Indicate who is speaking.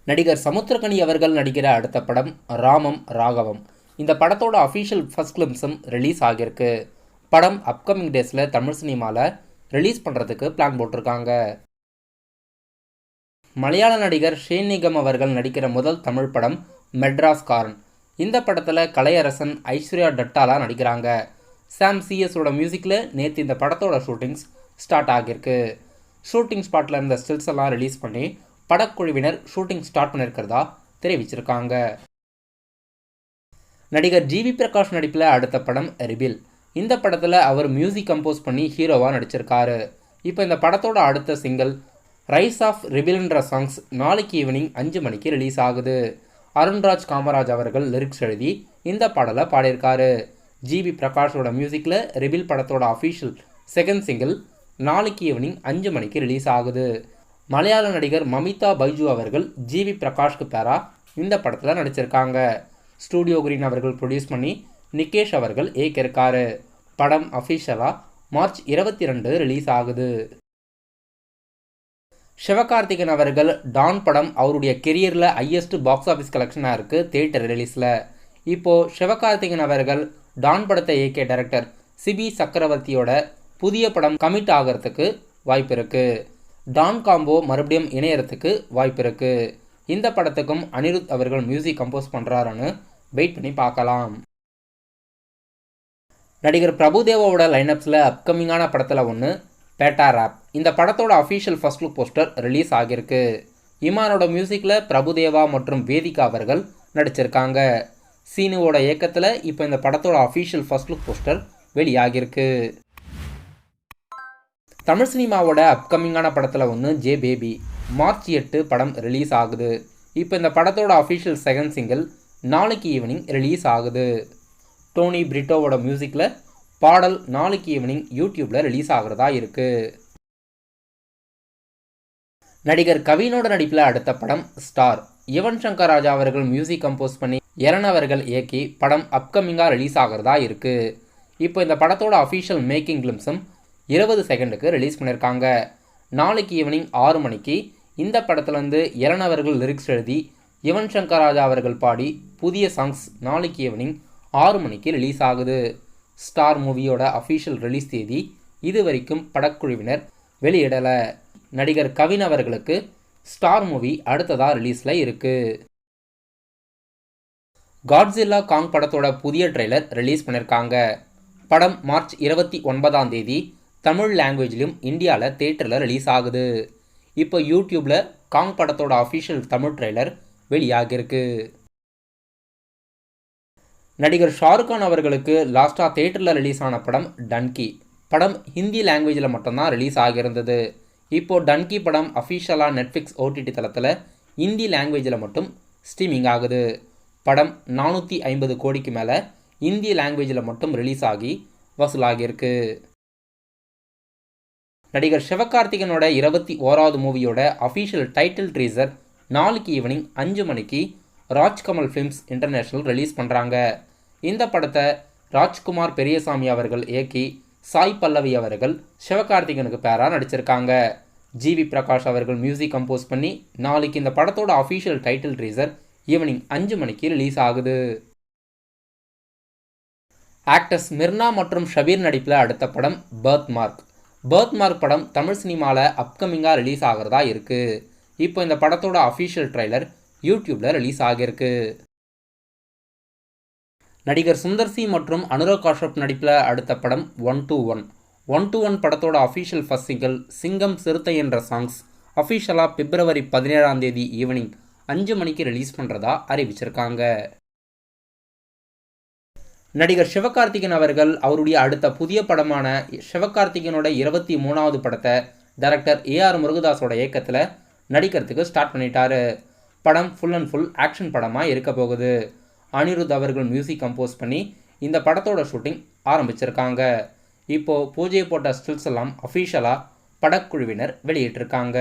Speaker 1: நடிகர் சமுத்திரக்கனி அவர்கள் நடிக்கிற அடுத்த படம் ராமம் ராகவம். இந்த படத்தோட அஃபிஷியல் ஃபர்ஸ்ட் கிளிம்ஸும் ரிலீஸ் ஆகியிருக்கு. படம் அப்கமிங் டேஸில் தமிழ் சினிமாவில் ரிலீஸ் பண்ணுறதுக்கு பிளான் போட்டிருக்காங்க. மலையாள நடிகர் ஷேன் நிகம் அவர்கள் நடிக்கிற முதல் தமிழ் படம் மெட்ராஸ் காரன். இந்த படத்தில் கலையரசன், ஐஸ்வர்யா டட்டாலா நடிக்கிறாங்க. சாம் சிஎஸோட மியூசிக்கில் நேற்று இந்த படத்தோட ஷூட்டிங்ஸ் ஸ்டார்ட் ஆகியிருக்கு. ஷூட்டிங் ஸ்பாட்டில் இருந்த ஸ்டில்ஸ் எல்லாம் ரிலீஸ் பண்ணி படக்குழுவினர் ஷூட்டிங் ஸ்டார்ட் பண்ணியிருக்கிறதா தெரிவிச்சிருக்காங்க. நடிகர் ஜிவி பிரகாஷ் நடிப்பில் அடுத்த படம் ரிபில். இந்த படத்தில் அவர் மியூசிக் கம்போஸ் பண்ணி ஹீரோவாக நடிச்சிருக்காரு. இப்போ இந்த படத்தோட அடுத்த சிங்கிள் ரைஸ் ஆஃப் ரிபில்ன்ற சாங்ஸ் நாளைக்கு ஈவினிங் 5 மணிக்கு ரிலீஸ் ஆகுது. அருண்ராஜ் காமராஜ் அவர்கள் லிரிக்ஸ் எழுதி இந்த பாடலை பாடியிருக்காரு. ஜிவி பிரகாஷோட மியூசிக்கில் ரிபில் படத்தோட அஃபிஷியல் செகண்ட் சிங்கிள் நாளைக்கு ஈவினிங் 5 மணிக்கு ரிலீஸ் ஆகுது. மலையாள நடிகர் மமிதா பைஜு அவர்கள் ஜிவி பிரகாஷ்க்கு பேரா இந்த படத்தில் நடிச்சிருக்காங்க. ஸ்டூடியோ கிரீன் அவர்கள் ப்ரொடியூஸ் பண்ணி நிகேஷ் அவர்கள் இயக்கியிருக்காரு. படம் அஃபிஷியலாக மார்ச் 22 ரிலீஸ் ஆகுது. சிவகார்த்திகேயன் அவர்கள் டான் படம் அவருடைய கெரியரில் ஹையஸ்ட் பாக்ஸ் ஆஃபீஸ் கலெக்ஷனாக இருக்குது தியேட்டர் ரிலீஸில். இப்போது சிவகார்த்திகேயன் அவர்கள் டான் படத்தை இயக்கிய டைரக்டர் சிபி சக்கரவர்த்தியோட புதிய படம் கமிட் ஆகிறதுக்கு வாய்ப்பு இருக்குது. டான் காம்போ மறுபடியும் இணையறதுக்கு வாய்ப்பு இருக்குது. இந்த படத்துக்கும் அனிருத் அவர்கள் மியூசிக் கம்போஸ் பண்ணுறாருன்னு வெயிட் பண்ணி பார்க்கலாம். நடிகர் பிரபுதேவாவோட லைனப்ஸில் அப்கமிங்கான படத்தில் ஒன்று பேட்டா ராப். இந்த படத்தோட official first look poster release ஆகியிருக்கு. இமானோட மியூசிக்கில் பிரபுதேவா மற்றும் வேதிகா அவர்கள் நடிச்சிருக்காங்க. சீனுவோட இயக்கத்தில் இப்போ இந்த படத்தோட அஃபிஷியல் ஃபர்ஸ்ட் லுக் போஸ்டர் வெளியாகியிருக்கு. தமிழ் சினிமாவோட அப்கமிங்கான படத்தில் ஒன்று ஜே பேபி. மார்ச் 8 படம் ரிலீஸ் ஆகுது. இப்போ இந்த படத்தோட அஃபிஷியல் செகண்ட் சிங்கிள் நாளைக்கு ஈவினிங் ரிலீஸ் ஆகுது. டோனி பிரிட்டோவோட மியூசிக்கில் பாடல் நாளைக்கு ஈவினிங் யூடியூப்பில் ரிலீஸ் ஆகிறதா இருக்குது. நடிகர் கவினோட நடிப்பில் அடுத்த படம் ஸ்டார். யுவன் சங்கர் ராஜா அவர்கள் மியூசிக் கம்போஸ் பண்ணி எரன் அவர்கள் இயக்கி படம் அப்கமிங்காக ரிலீஸ் ஆகிறதா இருக்குது. இப்போ இந்த படத்தோட அஃபிஷியல் மேக்கிங் கிளிம்ஸும் 20 செகண்டுக்கு ரிலீஸ் பண்ணியிருக்காங்க. நாளைக்கு ஈவினிங் 6 மணிக்கு இந்த படத்துலேருந்து எரன் அவர்கள் லிரிக்ஸ் எழுதி யுவன் சங்கர் ராஜா அவர்கள் பாடி புதிய சாங்ஸ் நாளைக்கு ஈவினிங் 6 மணிக்கு ரிலீஸ் ஆகுது. ஸ்டார் மூவியோட அஃபிஷியல் ரிலீஸ் தேதி இது வரைக்கும் படக்குழுவினர் வெளியிடலை. நடிகர் கவின் அவர்களுக்கு ஸ்டார் மூவி அடுத்ததாக ரிலீஸில் இருக்குது. காட்ஸில்லா காங் படத்தோட புதிய ட்ரெய்லர் ரிலீஸ் பண்ணியிருக்காங்க. படம் மார்ச் 29 தமிழ் லாங்குவேஜ்லையும் இந்தியாவில் தியேட்டரில் ரிலீஸ் ஆகுது. இப்போ யூடியூப்பில் காங் படத்தோட அஃபிஷியல் தமிழ் ட்ரெய்லர் வெளியாகிருக்கு. நடிகர் ஷாருக்கான் அவர்களுக்கு லாஸ்ட்டாக தியேட்டரில் ரிலீஸ் ஆன படம் டன்கி. படம் ஹிந்தி லாங்குவேஜில் மட்டும்தான் ரிலீஸ் ஆகியிருந்தது. இப்போது டன்கி படம் அஃபிஷியலாக நெட்ஃப்ளிக்ஸ் ஓடிடி தளத்தில் ஹிந்தி லாங்குவேஜில் மட்டும் ஸ்ட்ரீமிங் ஆகுது. படம் 450 கோடிக்கு மேலே இந்திய லாங்குவேஜில் மட்டும் ரிலீஸ் ஆகி வசூலாகியிருக்கு. நடிகர் சிவகார்த்திகேயனோட 21வது மூவியோட அஃபிஷியல் டைட்டில் ட்ரீசர் நாளைக்கு ஈவினிங் 5 மணிக்கு ராஜ்கமல் ஃபிலிம்ஸ் இன்டர்நேஷ்னல் ரிலீஸ் பண்ணுறாங்க. இந்த படத்தை ராஜ்குமார் பெரியசாமி அவர்கள் இயக்கி சாய் பல்லவி அவர்கள் சிவகார்த்திகேயனுக்கு பேராக நடிச்சிருக்காங்க. ஜிவி பிரகாஷ் அவர்கள் மியூசிக் கம்போஸ் பண்ணி நாளைக்கு இந்த படத்தோட அஃபிஷியல் டைட்டில் ட்ரீசர் ஈவினிங் 5 மணிக்கு ரிலீஸ் ஆகுது. ஆக்டர்ஸ் மிர்னா மற்றும் ஷபீர் நடிப்பில் அடுத்த படம் பர்த் மார்க். பர்த் மார்க் படம் தமிழ் சினிமாவில் அப்கமிங்காக ரிலீஸ் ஆகிறதா இருக்குது. இப்போ இந்த படத்தோட அஃபிஷியல் ட்ரெய்லர் யூடியூப்பில் ரிலீஸ் ஆகியிருக்கு. நடிகர் சுந்தர் சி மற்றும் அனுராக் காஷ்யப் நடிப்பில் அடுத்த படம் 121 படத்தோட அஃபிஷியல் ஃபர்ஸ்ட் சிங்கிள் சிங்கம் சிறுத்தை என்ற சாங்ஸ் அஃபிஷியலாக பிப்ரவரி 17 ஈவினிங் 5 மணிக்கு ரிலீஸ் பண்ணுறதா அறிவிச்சிருக்காங்க. நடிகர் சிவகார்த்திகேயன் அவர்கள் அவருடைய அடுத்த புதிய படமான சிவகார்த்திகேயனோட 23வது படத்தை டைரக்டர் ஏஆர் முருகதாஸோட இயக்கத்தில் நடிக்கிறதுக்கு ஸ்டார்ட் பண்ணிட்டாரு. படம் ஃபுல் அண்ட் ஃபுல் ஆக்ஷன் படமாக இருக்க போகுது. அனிருத் அவர்கள் மியூசிக் கம்போஸ் பண்ணி இந்த படத்தோட ஷூட்டிங் ஆரம்பிச்சிருக்காங்க. இப்போது பூஜை போட்ட ஸ்டில்ஸ் எல்லாம் அஃபிஷியலாக படக்குழுவினர் வெளியிட்டிருக்காங்க.